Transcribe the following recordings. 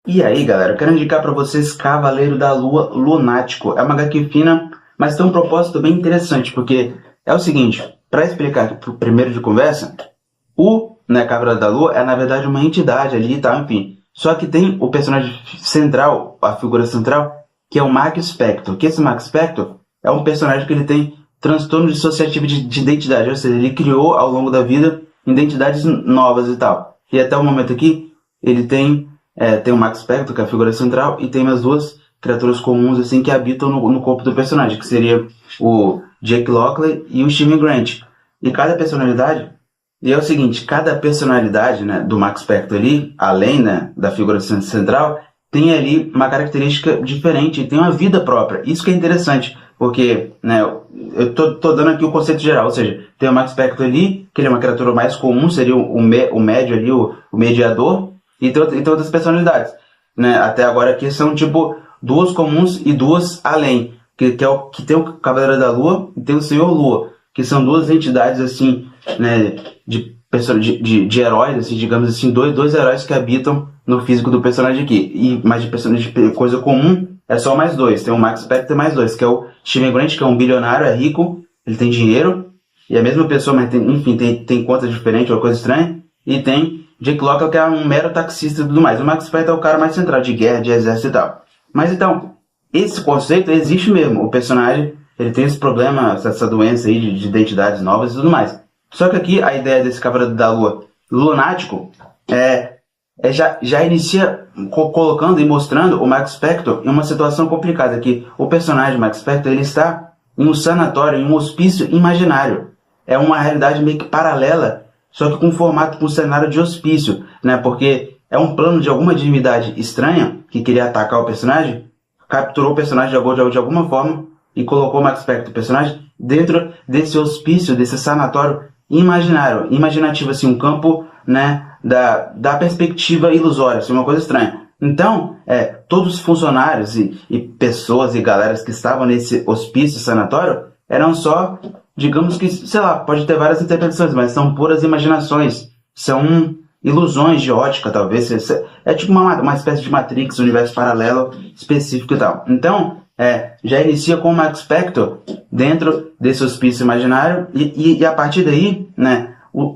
E aí, galera, eu quero indicar para vocês Cavaleiro da Lua Lunático. É uma HQ fina, mas tem um propósito bem interessante, porque é o seguinte, para explicar aqui pro primeiro de conversa, Cavaleiro da Lua é na verdade uma entidade ali e tal, enfim. Só que tem o personagem central, a figura central, que é o Mark Spector. Que esse Mark Spector é um personagem que ele tem transtorno dissociativo de identidade, ou seja, ele criou ao longo da vida identidades novas e tal. E até o momento aqui, ele tem o Max Spector, que é a figura central, e tem as duas criaturas comuns assim que habitam no corpo do personagem, que seria o Jake Lockley e o Steven Grant. E cada personalidade, e é o seguinte, cada personalidade, né, do Max Spector ali, além, né, da figura central, tem ali uma característica diferente, tem uma vida própria. Isso que é interessante, porque, né, eu tô dando aqui o conceito geral, ou seja, tem o Max Spector ali, que ele é uma criatura mais comum, seria o médio ali, o mediador, e tem outras personalidades, né? Até agora aqui são tipo duas comuns e duas além, que tem o Cavaleiro da Lua e tem o Senhor Lua, que são duas entidades assim, né, de heróis, assim, digamos assim, dois heróis que habitam no físico do personagem aqui. Mas de personagem de coisa comum é só mais dois, tem o Max Spector e mais dois, que é o Steven Grant, que é um bilionário, é rico, ele tem dinheiro, e é a mesma pessoa, mas tem contas diferentes, uma coisa estranha, e tem Jake Lockley, que é um mero taxista e tudo mais. O Max Spector é o cara mais central, de guerra, de exército e tal. Mas então, esse conceito existe mesmo. O personagem, ele tem esse problema, essa doença aí de identidades novas e tudo mais. Só que aqui, a ideia desse Cavaleiro da Lua lunático já inicia colocando e mostrando o Max Spector em uma situação complicada, que o personagem Max Spector, ele está em um sanatório, em um hospício imaginário. É uma realidade meio que paralela, só que com formato, com cenário de hospício, né? Porque é um plano de alguma divindade estranha que queria atacar o personagem, capturou o personagem de alguma forma e colocou o Max Spector, o personagem, dentro desse hospício, desse sanatório imaginativo, assim, um campo, né, da perspectiva ilusória, assim, uma coisa estranha. Então, todos os funcionários e pessoas e galeras que estavam nesse hospício sanatório eram só, digamos que, sei lá, pode ter várias interpretações, mas são puras imaginações, são ilusões de ótica, talvez. É tipo uma espécie de Matrix, um universo paralelo específico e tal. Então, já inicia com o Max Spector dentro desse hospício imaginário e a partir daí, né,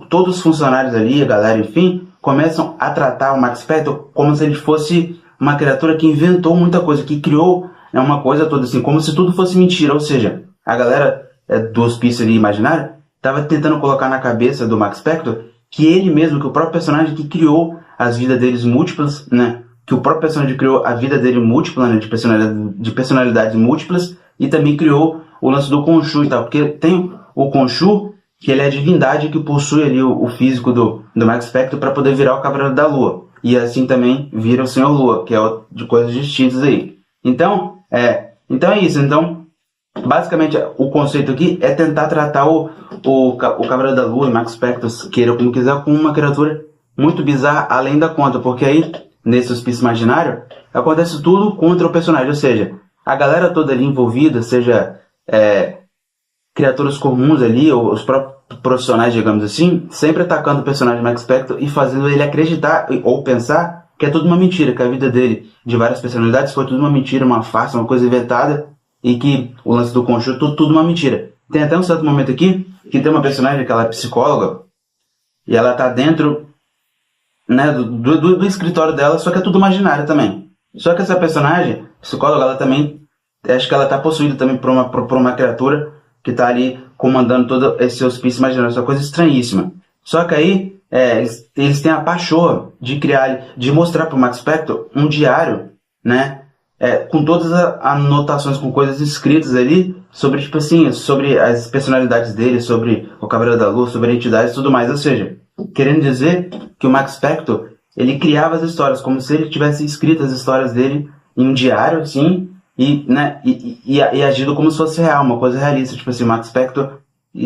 todos os funcionários ali, a galera, enfim, começam a tratar o Max Spector como se ele fosse uma criatura que inventou muita coisa, que criou, né, uma coisa toda assim, como se tudo fosse mentira. Ou seja, a galera do hospício ali imaginário estava tentando colocar na cabeça do Max Spector que ele mesmo, que o próprio personagem que criou as vidas deles múltiplas, né, que o próprio personagem criou a vida dele múltipla, né, de personalidades múltiplas, e também criou o lance do Khonshu e tal, porque tem o Khonshu, que ele é a divindade que possui ali o físico do Max Spector para poder virar o Cavaleiro da Lua, e assim também vira o Senhor Lua, que é de coisas distintas aí. Então é isso. Então, basicamente, o conceito aqui é tentar tratar o Cavaleiro da Lua e Max Spector, queira como quiser, como uma criatura muito bizarra além da conta, porque aí, nesse hospício imaginário, acontece tudo contra o personagem, ou seja, a galera toda ali envolvida, seja criaturas comuns ali, ou os próprios profissionais, digamos assim, sempre atacando o personagem Max Spector e fazendo ele acreditar ou pensar que é tudo uma mentira, que a vida dele, de várias personalidades, foi tudo uma mentira, uma farsa, uma coisa inventada, e que o lance do Khonshu tudo uma mentira. Tem até um certo momento aqui que tem uma personagem que ela é psicóloga e ela tá dentro, né, do escritório dela, só que é tudo imaginário também. Só que essa personagem psicóloga, ela também, acho que ela tá possuída também por uma criatura que tá ali comandando todo esse hospício imaginário. Essa coisa estranhíssima. Só que aí eles têm a pachorra de mostrar pro Max Spector um diário, né, com todas as anotações, com coisas escritas ali sobre, tipo assim, sobre as personalidades dele, sobre o Cavaleiro da Lua, sobre a entidade e tudo mais. Ou seja, querendo dizer que o Max Spector, ele criava as histórias como se ele tivesse escrito as histórias dele em um diário, assim, e agido como se fosse real, uma coisa realista. Tipo assim, o Max Spector,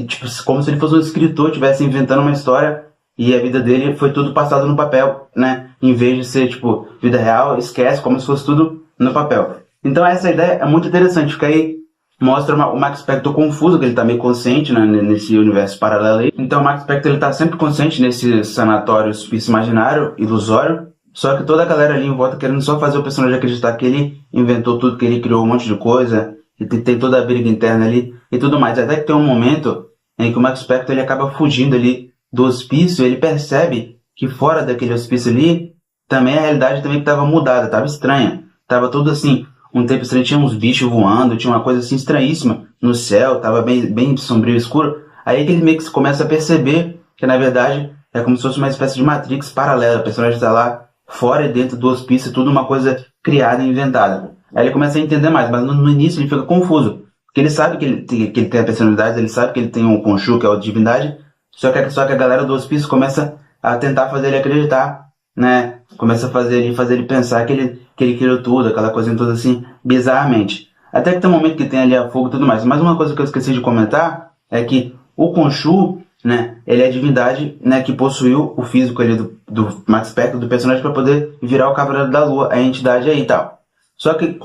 tipo, como se ele fosse um escritor, estivesse inventando uma história e a vida dele foi tudo passado no papel, né? Em vez de ser, tipo, vida real, esquece, como se fosse tudo no papel. Então essa ideia é muito interessante, porque aí mostra o Max Spector confuso, que ele tá meio consciente, né, nesse universo paralelo aí. Então o Max Spector, ele tá sempre consciente nesse sanatório hospício imaginário, ilusório, Só que toda a galera ali em volta querendo só fazer o personagem acreditar que ele inventou tudo, que ele criou um monte de coisa, e tem toda a briga interna ali e tudo mais. Até que tem um momento em que o Max Spector ele acaba fugindo ali do hospício, ele percebe que fora daquele hospício ali, também a realidade também estava mudada, estava estranha. Tava tudo assim, um tempo estranho, tinha uns bichos voando, tinha uma coisa assim estranhíssima no céu, tava bem sombrio e escuro. Aí que ele meio que começa a perceber que na verdade é como se fosse uma espécie de Matrix paralela, o personagem está lá fora e dentro do hospício, tudo uma coisa criada e inventada. Aí ele começa a entender mais, mas no início ele fica confuso, porque ele sabe que ele tem a personalidade, ele sabe que ele tem um Khonshu, que é a divindade, só que a galera do hospício começa a tentar fazer ele acreditar, né? Começa a fazer ele pensar que ele criou tudo, aquela coisa toda assim, bizarramente. Até que tem um momento que tem ali a fogo e tudo mais. Mas uma coisa que eu esqueci de comentar é que o Khonshu, né, ele é a divindade, né, que possuiu o físico ali do Max Spector, do personagem, para poder virar o Cavaleiro da Lua, a entidade aí e tal. Só que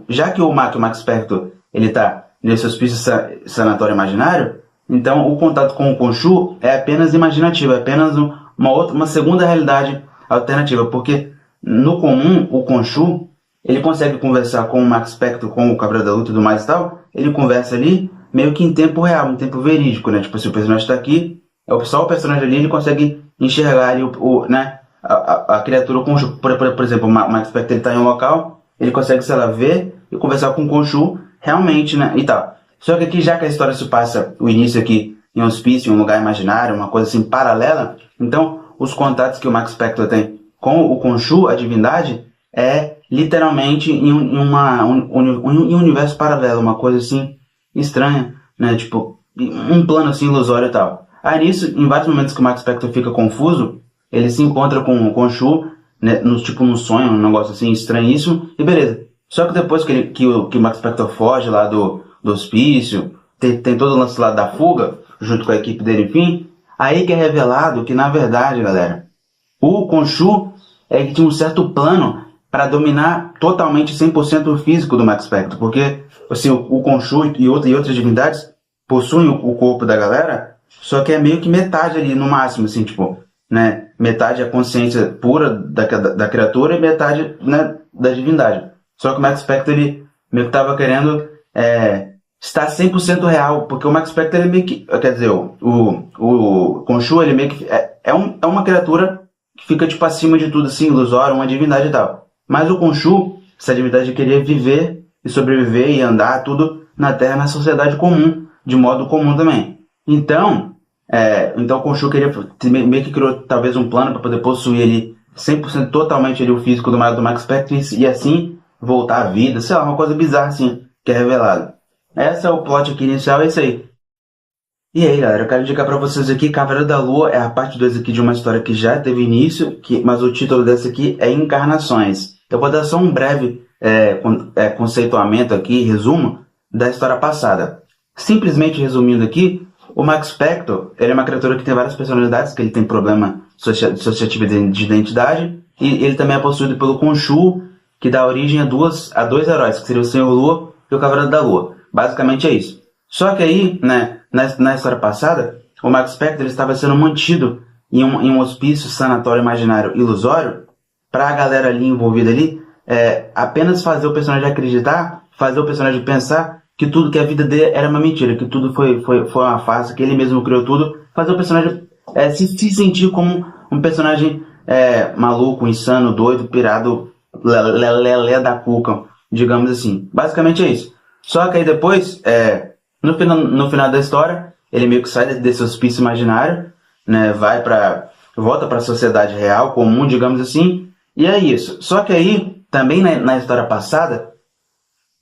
já que o Max Spector, ele tá nesse hospício sanatório imaginário, então o contato com o Khonshu é apenas imaginativo, é apenas uma segunda realidade alternativa, porque no comum o Khonshu ele consegue conversar com o Max Spector, com o Cavaleiro da Lua e tudo mais e tal, ele conversa ali meio que em tempo real, em tempo verídico, né? Tipo, se o personagem está aqui, só o personagem ali ele consegue enxergar ali né, a criatura Khonshu. Por exemplo, o Max Spector está em um local, ele consegue, sei lá, ver e conversar com o Khonshu realmente, né, e tal. Só que aqui, já que a história se passa, o início aqui, em um hospício, em um lugar imaginário, uma coisa assim paralela, então os contatos que o Max Spector tem com o Khonshu, a divindade, é literalmente em um universo paralelo, uma coisa assim estranha, né? Tipo, um plano assim ilusório e tal. Aí nisso, em vários momentos que o Max Spector fica confuso, ele se encontra com o Khonshu, né, tipo num sonho, um negócio assim estranhíssimo, e beleza. Só que depois que o Max Spector foge lá do hospício, tem todo o lance lá da fuga, junto com a equipe dele, enfim, aí que é revelado que, na verdade, galera, o Khonshu é que tinha um certo plano para dominar totalmente 100% o físico do Max Spector, porque assim, o Khonshu e outras divindades possuem o corpo da galera, só que é meio que metade ali no máximo, assim, tipo, né, metade é a consciência pura da criatura e metade, né, da divindade. Só que o Max Spector ele meio que estava querendo estar 100% real, porque o Max Spector ele meio que, quer dizer, o Khonshu ele meio que é uma criatura que fica tipo acima de tudo, assim, ilusório, uma divindade e tal. Mas o Khonshu, essa divindade queria viver e sobreviver e andar tudo na Terra, na sociedade comum, de modo comum também. Então o Khonshu queria, meio que criou talvez um plano para poder possuir ele 100% totalmente ali, o físico do Max Spector e assim voltar à vida, sei lá, uma coisa bizarra assim, que é revelado. Esse é o plot aqui inicial, é isso aí. E aí, galera, eu quero indicar pra vocês aqui, Cavaleiro da Lua é a parte 2 aqui de uma história que já teve início, mas o título dessa aqui é Encarnações. Eu vou dar só um breve conceituamento aqui, resumo, da história passada. Simplesmente resumindo aqui, o Max Spector, ele é uma criatura que tem várias personalidades, que ele tem problema associativo de identidade, e ele também é possuído pelo Khonshu, que dá origem a dois heróis, que seriam o Senhor Lua e o Cavaleiro da Lua. Basicamente é isso. Só que aí, né, na história passada, o Max Spector ele estava sendo mantido em um hospício sanatório imaginário ilusório para a galera ali envolvida ali apenas fazer o personagem acreditar, fazer o personagem pensar que tudo, que a vida dele era uma mentira, que tudo foi uma farsa, que ele mesmo criou tudo, fazer o personagem se sentir como um personagem maluco, insano, doido, pirado, lelé da cuca, digamos assim. Basicamente é isso. Só que aí depois, no final da história, ele meio que sai desse hospício imaginário, né, volta para a sociedade real, comum, digamos assim, e é isso. Só que aí, também na história passada,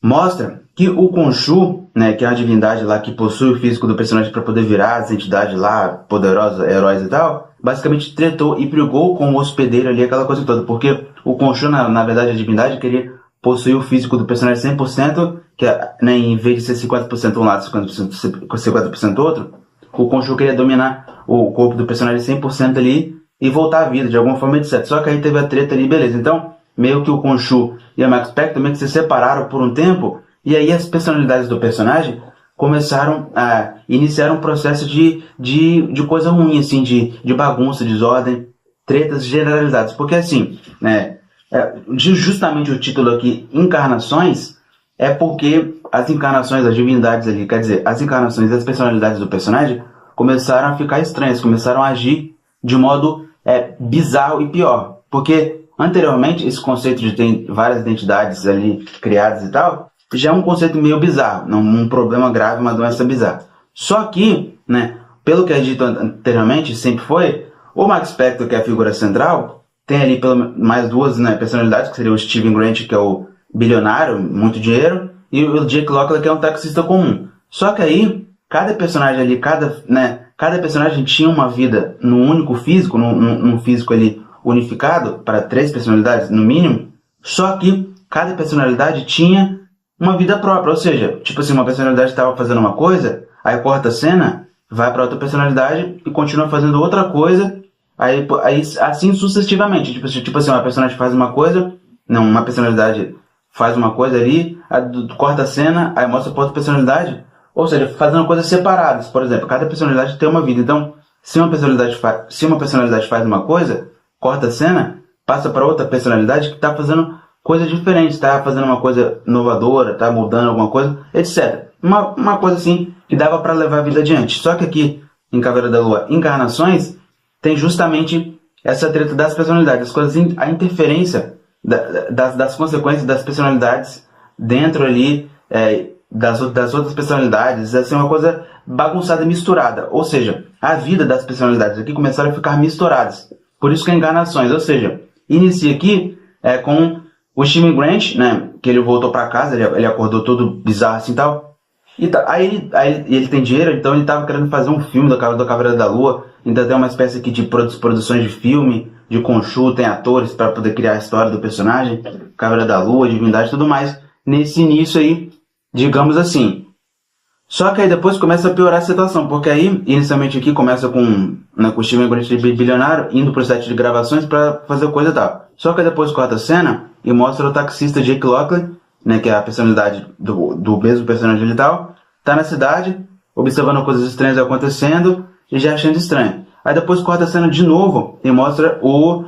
mostra que o Khonshu, né, que é uma divindade lá que possui o físico do personagem para poder virar as entidades lá, poderosas, heróis e tal, basicamente tretou e brigou com o hospedeiro ali, aquela coisa toda, porque o Khonshu, na verdade, a divindade queria possuir o físico do personagem 100%, que né, em vez de ser 50% um lado e 50% outro, o Khonshu queria dominar o corpo do personagem 100% ali e voltar à vida, de alguma forma, etc. Só que aí teve a treta ali, beleza. Então, meio que o Khonshu e a Max Spector meio que se separaram por um tempo, e aí as personalidades do personagem começaram a iniciar um processo de coisa ruim, assim, de bagunça, desordem. tretas generalizadas. Porque assim, né, justamente o título aqui, Encarnações, é porque as encarnações, as divindades ali, quer dizer, as encarnações e as personalidades do personagem começaram a ficar estranhas, começaram a agir de modo bizarro e pior. Porque anteriormente esse conceito de ter várias identidades ali criadas e tal, já é um conceito meio bizarro, um problema grave, uma doença bizarra. Só que, né, pelo que é dito anteriormente, sempre foi, o Max Spector, que é a figura central, tem ali mais duas, né, personalidades, que seria o Steven Grant, que é o bilionário, muito dinheiro, e o Jake Lockley, que é um taxista comum. Só que aí, cada personagem ali, cada personagem tinha uma vida num único físico, num físico ali unificado, para 3 personalidades no mínimo, só que cada personalidade tinha uma vida própria, ou seja, tipo assim, uma personalidade estava fazendo uma coisa, aí corta a cena, vai para outra personalidade e continua fazendo outra coisa, aí assim sucessivamente, tipo assim, uma personagem faz uma coisa, uma personalidade faz uma coisa ali, corta a cena, aí mostra para outra personalidade, ou seja, fazendo coisas separadas. Por exemplo, cada personalidade tem uma vida, então se uma personalidade faz uma coisa, corta a cena, passa para outra personalidade que está fazendo coisas diferentes, está fazendo uma coisa inovadora, está mudando alguma coisa, etc. Uma coisa assim que dava para levar a vida adiante. Só que aqui, em Cavaleiro da Lua, Encarnações, tem justamente essa treta das personalidades, a interferência das consequências das personalidades dentro ali das outras personalidades, assim, uma coisa bagunçada e misturada. Ou seja, a vida das personalidades aqui começaram a ficar misturadas. Por isso que é Encarnações, ou seja, inicia aqui com o Steven Grant, né, que ele voltou para casa, ele acordou todo bizarro assim e tal. Aí ele tem dinheiro, então ele estava querendo fazer um filme do Cavaleiro da Lua. Então tem uma espécie aqui de produções de filme, de conchu, tem atores para poder criar a história do personagem, Cavaleiro da Lua, divindade e tudo mais. Nesse início aí, digamos assim. Só que aí depois começa a piorar a situação, porque aí, inicialmente aqui, começa com o Steven Grant bilionário, indo pro set de gravações para fazer coisa e tal. Só que aí depois corta a cena e mostra o taxista Jake Lockley, né, que é a personalidade do mesmo personagem e tal, tá na cidade, observando coisas estranhas acontecendo e já achando estranho. Aí depois corta a cena de novo e mostra o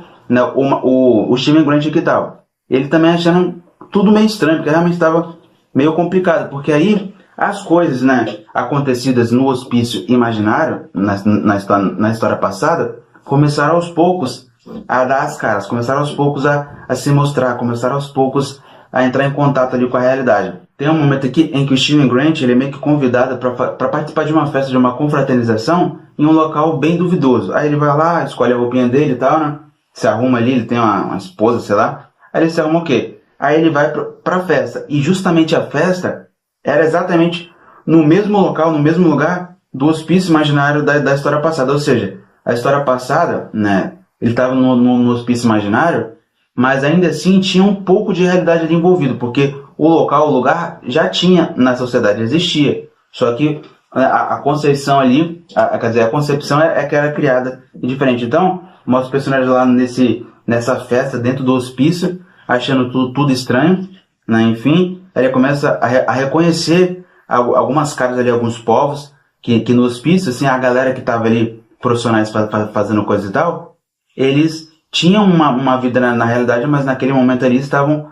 Steven Grant aqui e tal. Ele também achando tudo meio estranho, porque realmente estava meio complicado, porque aí as coisas, né, acontecidas no hospício imaginário, na história passada, começaram aos poucos a dar as caras, começaram aos poucos a se mostrar, começaram aos poucos a entrar em contato ali com a realidade. Tem um momento aqui em que o Steven Grant ele é meio que convidado para participar de uma festa, de uma confraternização, em um local bem duvidoso. Aí ele vai lá, escolhe a roupinha dele e tal, né? Se arruma ali, ele tem uma esposa, sei lá. Aí ele se arruma o quê? Aí ele vai pra festa. E justamente a festa era exatamente no mesmo local, no mesmo lugar do hospício imaginário da história passada. Ou seja, a história passada, né? Ele estava no hospício imaginário, mas ainda assim tinha um pouco de realidade ali envolvido, porque o lugar já tinha na sociedade, existia. Só que a concepção ali, quer dizer, a concepção é que era criada diferente. Então, mostra os personagens lá nessa festa dentro do hospício, achando tudo estranho, né? Enfim, ele começa a reconhecer algumas caras ali, alguns povos, que no hospício, assim, a galera que estava ali, profissionais fazendo coisa e tal, eles tinham uma vida na realidade, mas naquele momento ali estavam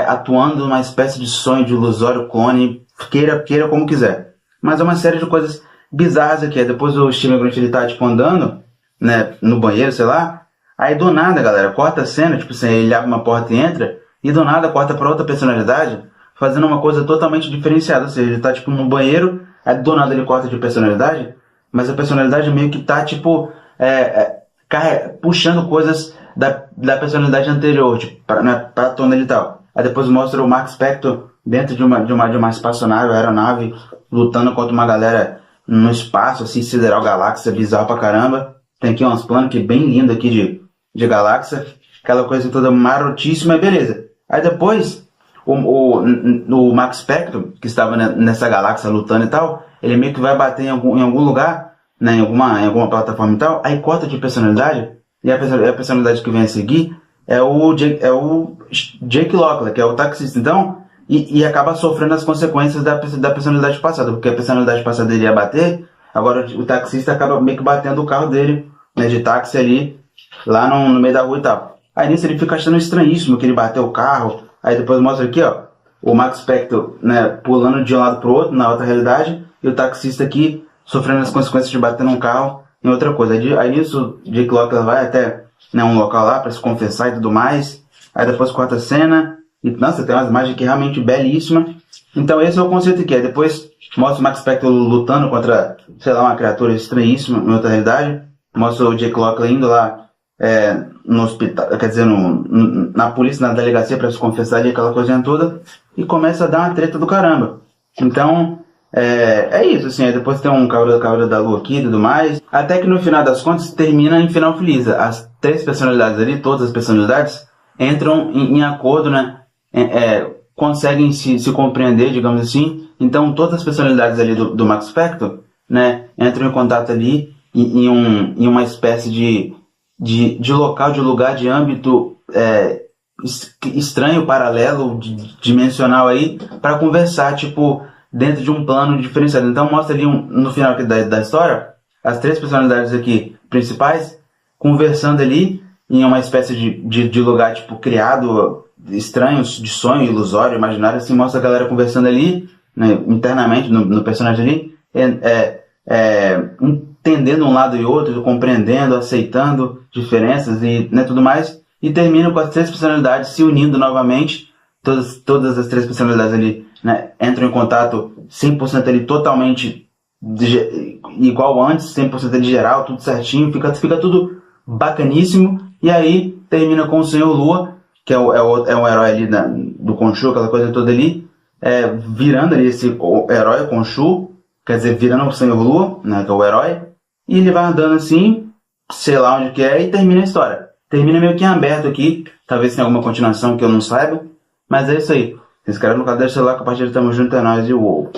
atuando numa espécie de sonho de ilusório clone, queira como quiser. Mas é uma série de coisas bizarras aqui. Depois o Steven Grant ele tá tipo andando, né, no banheiro, sei lá. Aí do nada, galera, corta a cena, tipo assim, ele abre uma porta e entra, e do nada corta para outra personalidade, fazendo uma coisa totalmente diferenciada. Ou seja, ele tá tipo no banheiro, aí do nada ele corta de personalidade, mas a personalidade meio que tá tipo puxando coisas da personalidade anterior, tipo, pra tona e tal. Aí depois mostra o Max Spector dentro de uma espaçonave, aeronave, lutando contra uma galera no espaço, assim, sideral, galáxia, bizarro pra caramba. Tem aqui uns planos que bem lindo aqui de galáxia, aquela coisa toda marotíssima, e beleza. Aí depois, o Max Spector, que estava nessa galáxia lutando e tal, ele meio que vai bater em algum lugar, né, em alguma plataforma e tal, aí corta de personalidade, e a personalidade que vem a seguir é o Jake Lockley, que é o taxista. Então, e acaba sofrendo as consequências da personalidade passada, porque a personalidade passada ele ia bater, agora o taxista acaba meio que batendo o carro dele, né, de táxi ali, lá no meio da rua e tal. Aí nisso ele fica achando estranhíssimo que ele bateu o carro. Aí depois mostra aqui, ó, o Max Spector, né, pulando de um lado pro outro, na outra realidade, e o taxista aqui sofrendo as consequências de bater num carro em outra coisa. Aí nisso, Jake Lockley vai até, né, um local lá para se confessar e tudo mais. Aí depois corta a cena, e nossa, tem umas imagens aqui realmente belíssimas. Então esse é o conceito aqui. Aí depois mostra o Max Spector lutando contra, sei lá, uma criatura estranhíssima em outra realidade. Mostra o Jake Lockley indo lá no hospital, quer dizer, na polícia, na delegacia para se confessar ali, aquela coisinha toda, e começa a dar uma treta do caramba. Então, é isso, assim, aí depois tem um Cavaleiro da Lua aqui e tudo mais, até que no final das contas termina em final feliz. As três personalidades ali, todas as personalidades, entram em acordo, né, conseguem se compreender, digamos assim. Então todas as personalidades ali do Max Spector, né, entram em contato ali em uma espécie de local, de lugar, de âmbito estranho, paralelo, dimensional aí, para conversar, tipo, dentro de um plano diferenciado. Então mostra ali no final aqui da história, as três personalidades aqui principais conversando ali em uma espécie de lugar, tipo, criado, estranho, de sonho, ilusório, imaginário, assim, mostra a galera conversando ali, né, internamente, no personagem ali, entendendo um lado e outro, compreendendo, aceitando diferenças e, né, tudo mais, e termina com as três personalidades se unindo novamente. Todas as três personalidades ali, né, entram em contato 100% ali, totalmente igual antes, 100% ali geral, tudo certinho, fica tudo bacaníssimo. E aí termina com o Senhor Lua, que é um herói ali do Khonshu, aquela coisa toda ali, virando ali esse herói Khonshu, quer dizer, virando o Senhor Lua, né, que é o herói, e ele vai andando assim, sei lá onde que é, e termina a história. Termina meio que em aberto aqui, talvez tenha alguma continuação que eu não saiba, mas é isso aí. Se inscreve no canal, deixa o like, compartilha, tamo junto, é nóis e uou.